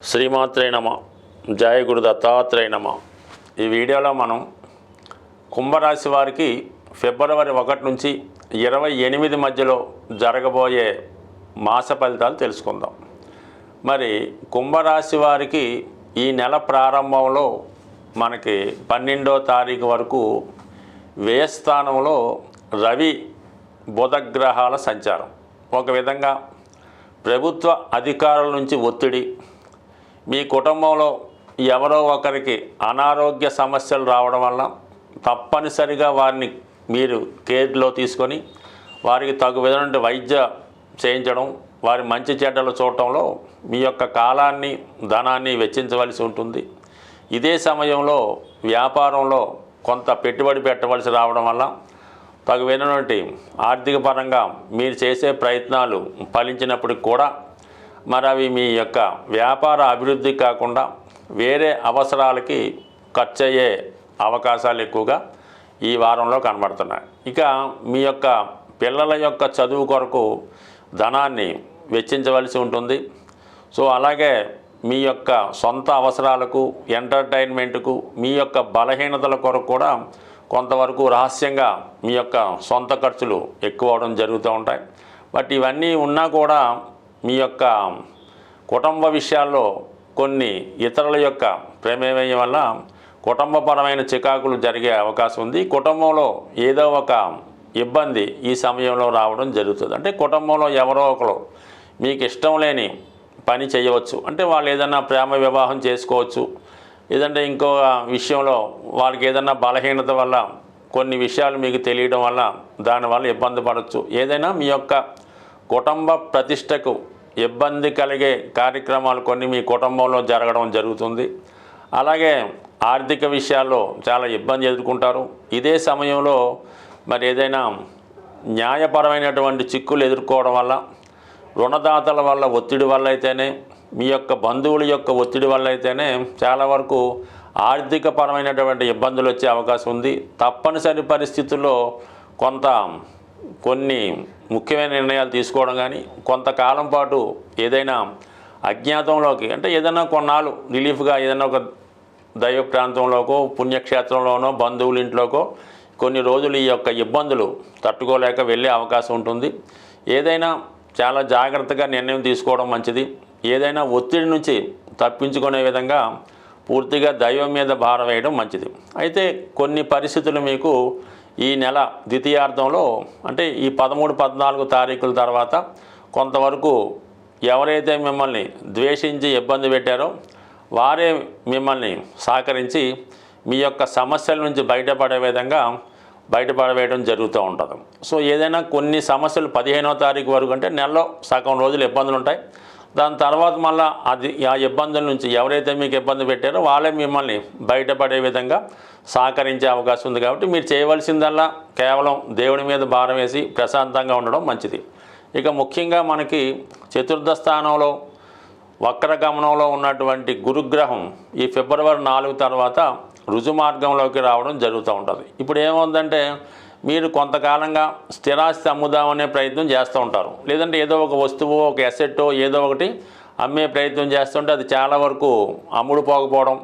శ్రీమాత్రే నమ. జయ గురు దత్తాత్రేయ నమ. ఈ వీడియోలో మనం కుంభరాశి వారికి ఫిబ్రవరి 1 నుంచి 28 మధ్యలో జరగబోయే మాస ఫలితాలు తెలుసుకుందాం. మరి కుంభరాశి వారికి ఈ నెల ప్రారంభంలో మనకి 12వ తారీఖు వరకు వ్యయస్థానంలో రవి బుధగ్రహాల సంచారం. ఒక విధంగా ప్రభుత్వ అధికారుల నుంచి ఒత్తిడి, మీ కుటుంబంలో ఎవరో ఒకరికి అనారోగ్య సమస్యలు రావడం వల్ల తప్పనిసరిగా వారిని మీరు కేర్లో తీసుకొని వారికి తగు విధమైన వైద్య చేయించడం, వారి మంచి చెడ్డలు చూడటంలో మీ యొక్క కాలాన్ని ధనాన్ని వెచ్చించవలసి ఉంటుంది. ఇదే సమయంలో వ్యాపారంలో కొంత పెట్టుబడి పెట్టవలసి రావడం వల్ల తగు విధమైనటువంటి ఆర్థిక పరంగా మీరు చేసే ప్రయత్నాలు ఫలించినప్పటికి కూడా మరి అవి మీ యొక్క వ్యాపార అభివృద్ధి కాకుండా వేరే అవసరాలకి ఖర్చు అయ్యే అవకాశాలు ఎక్కువగా ఈ వారంలో కనబడుతున్నాయి. ఇక మీ యొక్క పిల్లల యొక్క చదువు కొరకు ధనాన్ని వెచ్చించవలసి ఉంటుంది. సో అలాగే మీ యొక్క సొంత అవసరాలకు, ఎంటర్టైన్మెంట్కు, మీ యొక్క బలహీనతల కొరకు కూడా కొంతవరకు రహస్యంగా మీ యొక్క సొంత ఖర్చులు ఎక్కువ అవడం జరుగుతూ ఉంటాయి. బట్ ఇవన్నీ ఉన్నా కూడా మీ యొక్క కుటుంబ విషయాల్లో కొన్ని ఇతరుల యొక్క ప్రమేయం వల్ల కుటుంబపరమైన చికాకులు జరిగే అవకాశం ఉంది. కుటుంబంలో ఏదో ఒక ఇబ్బంది ఈ సమయంలో రావడం జరుగుతుంది. అంటే కుటుంబంలో ఎవరో ఒకరు మీకు ఇష్టం లేని పని చేయవచ్చు. అంటే వాళ్ళు ఏదైనా ప్రేమ వివాహం చేసుకోవచ్చు, లేదంటే ఇంకో విషయంలో వాళ్ళకి ఏదైనా బలహీనత వల్ల కొన్ని విషయాలు మీకు తెలియడం వల్ల దానివల్ల ఇబ్బంది పడవచ్చు. ఏదైనా మీ యొక్క కుటుంబ ప్రతిష్టకు ఇబ్బంది కలిగే కార్యక్రమాలు కొన్ని మీ కుటుంబంలో జరగడం జరుగుతుంది. అలాగే ఆర్థిక విషయాల్లో చాలా ఇబ్బంది ఎదుర్కొంటారు. ఇదే సమయంలో మరి ఏదైనా న్యాయపరమైనటువంటి చిక్కులు ఎదుర్కోవడం వల్ల, రుణదాతల వల్ల ఒత్తిడి వల్ల అయితేనే, మీ యొక్క బంధువుల యొక్క ఒత్తిడి వల్ల అయితేనే చాలా వరకు ఆర్థిక పరమైనటువంటి ఇబ్బందులు వచ్చే అవకాశం ఉంది. తప్పనిసరి పరిస్థితుల్లో కొన్ని ముఖ్యమైన నిర్ణయాలు తీసుకోవడం కానీ, కొంతకాలం పాటు ఏదైనా అజ్ఞాతంలోకి, అంటే ఏదైనా కొన్నాళ్ళు రిలీఫ్గా ఏదైనా ఒక దైవ ప్రాంతంలోకో, పుణ్యక్షేత్రంలోనో, బంధువుల ఇంట్లోకో కొన్ని రోజులు ఈ యొక్క ఇబ్బందులు తట్టుకోలేక వెళ్ళే అవకాశం ఉంటుంది. ఏదైనా చాలా జాగ్రత్తగా నిర్ణయం తీసుకోవడం మంచిది. ఏదైనా ఒత్తిడి నుంచి తప్పించుకునే విధంగా పూర్తిగా దైవం మీద భారం వేయడం మంచిది. అయితే కొన్ని పరిస్థితులు మీకు ఈ నెల ద్వితీయార్థంలో, అంటే ఈ 13, 14 తారీఖుల తర్వాత కొంతవరకు ఎవరైతే మిమ్మల్ని ద్వేషించి ఇబ్బంది పెట్టారో వారే మిమ్మల్ని సహకరించి మీ యొక్క సమస్యల నుంచి బయటపడవేయడం జరుగుతూ ఉంటుంది. సో ఏదైనా కొన్ని సమస్యలు 15వ తారీఖు వరకు, అంటే నెలలో సగం రోజులు ఇబ్బందులు ఉంటాయి. దాని తర్వాత మళ్ళీ ఆ ఇబ్బందుల నుంచి ఎవరైతే మీకు ఇబ్బంది పెట్టారో వాళ్ళే మిమ్మల్ని బయటపడే విధంగా సహకరించే అవకాశం ఉంది. కాబట్టి మీరు చేయవలసిందల్లా కేవలం దేవుడి మీద భారం వేసి ప్రశాంతంగా ఉండడం మంచిది. ఇక ముఖ్యంగా మనకి చతుర్థ స్థానంలో వక్రగమనంలో ఉన్నటువంటి గురుగ్రహం ఈ ఫిబ్రవరి 4 తర్వాత రుజుమార్గంలోకి రావడం జరుగుతూ ఉంటుంది. ఇప్పుడు ఏమవుతుందంటే మీరు కొంతకాలంగా స్థిరాస్తి అమ్ముదామనే ప్రయత్నం చేస్తూ ఉంటారు, లేదంటే ఏదో ఒక వస్తువు, ఒక అసెట్టో ఏదో ఒకటి అమ్మే ప్రయత్నం చేస్తుంటే అది చాలా వరకు అమ్ముడు పోకపోవడం,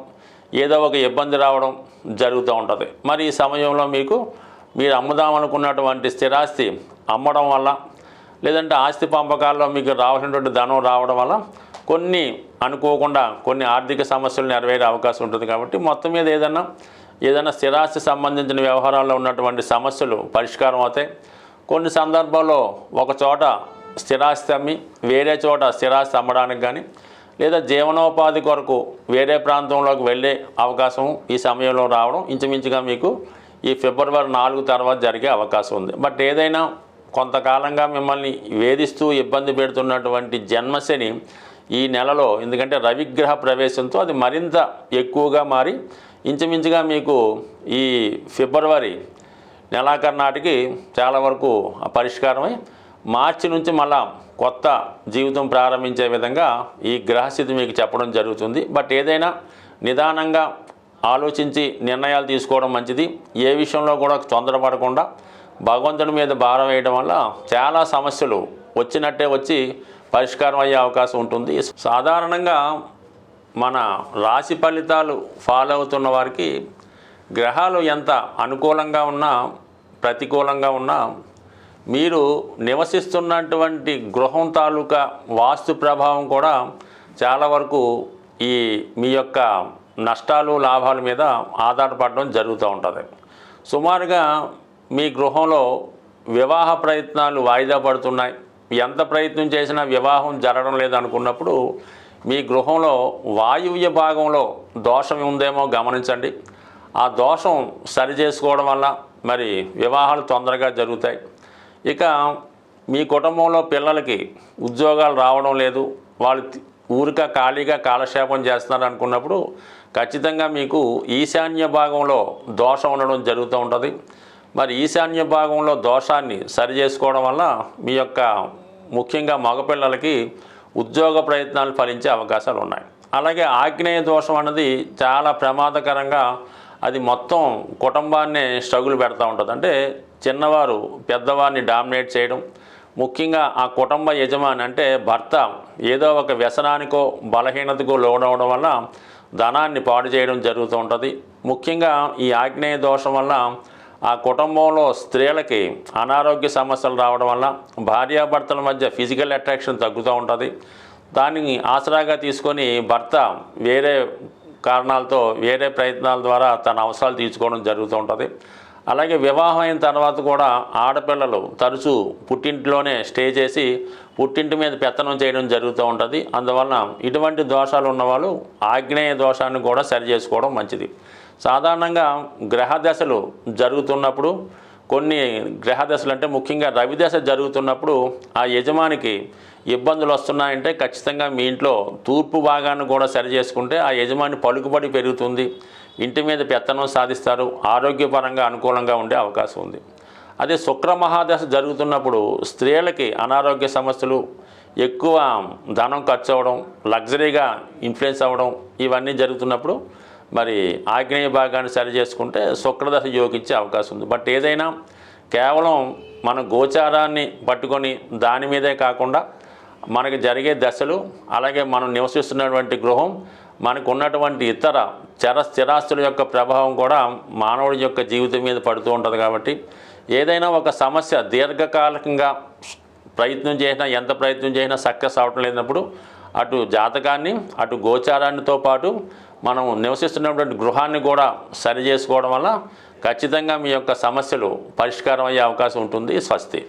ఏదో ఒక ఇబ్బంది రావడం జరుగుతూ ఉంటుంది. మరి ఈ సమయంలో మీరు అమ్ముదామనుకున్నటువంటి స్థిరాస్తి అమ్మడం వల్ల, లేదంటే ఆస్తి పంపకాల్లో మీకు రావాల్సినటువంటి ధనం రావడం వల్ల కొన్ని అనుకోకుండా కొన్ని ఆర్థిక సమస్యలు నెరవేరే అవకాశం ఉంటుంది. కాబట్టి మొత్తం మీద ఏదైనా స్థిరాస్తి సంబంధించిన వ్యవహారాల్లో ఉన్నటువంటి సమస్యలు పరిష్కారం అవుతాయి. కొన్ని సందర్భాల్లో ఒక చోట స్థిరాస్తి అమ్మి వేరే చోట స్థిరాస్తి అమ్మడానికి కానీ, లేదా జీవనోపాధి కొరకు వేరే ప్రాంతంలోకి వెళ్ళే అవకాశం ఈ సమయంలో రావడం ఇంచుమించుగా మీకు ఈ ఫిబ్రవరి 4 తర్వాత జరిగే అవకాశం ఉంది. బట్ ఏదైనా కొంతకాలంగా మిమ్మల్ని వేధిస్తూ ఇబ్బంది పెడుతున్నటువంటి జన్మశని ఈ నెలలో, ఎందుకంటే రవిగ్రహ ప్రవేశంతో అది మరింత ఎక్కువగా మారి ఇంచుమించుగా మీకు ఈ ఫిబ్రవరి నెలాఖరు నాటికి చాలా వరకు పరిష్కారమై మార్చి నుంచి మళ్ళా కొత్త జీవితం ప్రారంభించే విధంగా ఈ గ్రహస్థితి మీకు చెప్పడం జరుగుతుంది. బట్ ఏదైనా నిదానంగా ఆలోచించి నిర్ణయాలు తీసుకోవడం మంచిది. ఏ విషయంలో కూడా తొందరపడకుండా భగవంతుడి మీద భారం వేయడం వల్ల చాలా సమస్యలు వచ్చినట్టే వచ్చి పరిష్కారం అయ్యే అవకాశం ఉంటుంది. సాధారణంగా మన రాశి ఫలితాలు ఫాలో అవుతున్న వారికి గ్రహాలు ఎంత అనుకూలంగా ఉన్నా ప్రతికూలంగా ఉన్నా మీరు నివసిస్తున్నటువంటి గృహం తాలూకా వాస్తు ప్రభావం కూడా చాలా వరకు ఈ మీ యొక్క నష్టాలు లాభాల మీద ఆధారపడడం జరుగుతూ ఉంటుంది. సుమారుగా మీ గృహంలో వివాహ ప్రయత్నాలు వాయిదా పడుతున్నాయి, ఎంత ప్రయత్నం చేసినా వివాహం జరగడం లేదనుకున్నప్పుడు మీ గృహంలో వాయువ్య భాగంలో దోషం ఉందేమో గమనించండి. ఆ దోషం సరి చేసుకోవడం వల్ల మరి వివాహాలు తొందరగా జరుగుతాయి. ఇక మీ కుటుంబంలో పిల్లలకి ఉద్యోగాలు రావడం లేదు, వాళ్ళు ఊరిక ఖాళీగా కాలక్షేపం చేస్తున్నారు అనుకున్నప్పుడు ఖచ్చితంగా మీకు ఈశాన్య భాగంలో దోషం ఉండడం జరుగుతూ ఉంటుంది. మరి ఈశాన్య భాగంలో దోషాన్ని సరి చేసుకోవడం వల్ల మీ యొక్క ముఖ్యంగా మగపిల్లలకి ఉద్యోగ ప్రయత్నాలు ఫలించే అవకాశాలు ఉన్నాయి. అలాగే ఆగ్నేయ దోషం అన్నది చాలా ప్రమాదకరంగా అది మొత్తం కుటుంబాన్నే స్ట్రగుల్ పెడతా ఉంటుంది. అంటే చిన్నవారు పెద్దవారిని డామినేట్ చేయడం, ముఖ్యంగా ఆ కుటుంబ యజమాని అంటే భర్త ఏదో ఒక వ్యసనానికో బలహీనతకో లోనవడం వల్ల ధనాన్ని పాడు చేయడం జరుగుతూ ఉంటుంది. ముఖ్యంగా ఈ ఆగ్నేయ దోషం వల్ల ఆ కుటుంబంలో స్త్రీలకి అనారోగ్య సమస్యలు రావడం వల్ల భార్యాభర్తల మధ్య ఫిజికల్ అట్రాక్షన్ తగ్గుతూ ఉంటుంది. దాన్ని ఆసరాగా తీసుకొని భర్త వేరే కారణాలతో వేరే ప్రయత్నాల ద్వారా తన అవసరాలు తీర్చుకోవడం జరుగుతూ ఉంటుంది. అలాగే వివాహం అయిన తర్వాత కూడా ఆడపిల్లలు తరచూ పుట్టింట్లోనే స్టే చేసి పుట్టింటి మీద పెత్తనం చేయడం జరుగుతూ ఉంటుంది. అందువలన ఇటువంటి దోషాలు ఉన్నవాళ్ళు ఆగ్నేయ దోషాన్ని కూడా సరి చేసుకోవడం మంచిది. సాధారణంగా గ్రహ దశలు జరుగుతున్నప్పుడు కొన్ని గ్రహ దశలు అంటే ముఖ్యంగా రవి దశ జరుగుతున్నప్పుడు ఆ యజమానికి ఇబ్బందులు వస్తున్నాయంటే ఖచ్చితంగా మీ ఇంట్లో తూర్పు భాగాన్ని కూడా సరి చేసుకుంటే ఆ యజమాని పలుకుబడి పెరుగుతుంది, ఇంటి మీద పెత్తనం సాధిస్తారు, ఆరోగ్యపరంగా అనుకూలంగా ఉండే అవకాశం ఉంది. అదే శుక్ర మహాదశ జరుగుతున్నప్పుడు స్త్రీలకి అనారోగ్య సమస్యలు, ఎక్కువ ధనం ఖర్చు అవ్వడం, లగ్జరీగా ఇన్ఫ్లుయెన్స్ అవ్వడం ఇవన్నీ జరుగుతున్నప్పుడు మరి ఆగ్నేయ భాగాన్ని సరి చేసుకుంటే శుక్రదశ యోగించే అవకాశం ఉంది. బట్ ఏదైనా కేవలం మన గోచారాన్ని పట్టుకొని దాని మీదే కాకుండా మనకి జరిగే దశలు, అలాగే మనం నివసిస్తున్నటువంటి గృహం, మనకు ఉన్నటువంటి ఇతర స్థిరాస్తుల యొక్క ప్రభావం కూడా మానవుడి యొక్క జీవితం మీద పడుతూ ఉంటుంది. కాబట్టి ఏదైనా ఒక సమస్య దీర్ఘకాలికంగా ఎంత ప్రయత్నం చేసినా సక్సెస్ అవటం లేనప్పుడు అటు జాతకాన్ని అటు గోచారాన్నితో పాటు మనం నివసిస్తున్నటువంటి గృహాన్ని కూడా సరి చేసుకోవడం వల్ల ఖచ్చితంగా మీ యొక్క సమస్యలు పరిష్కారం అయ్యే అవకాశం ఉంటుంది. స్వస్తి.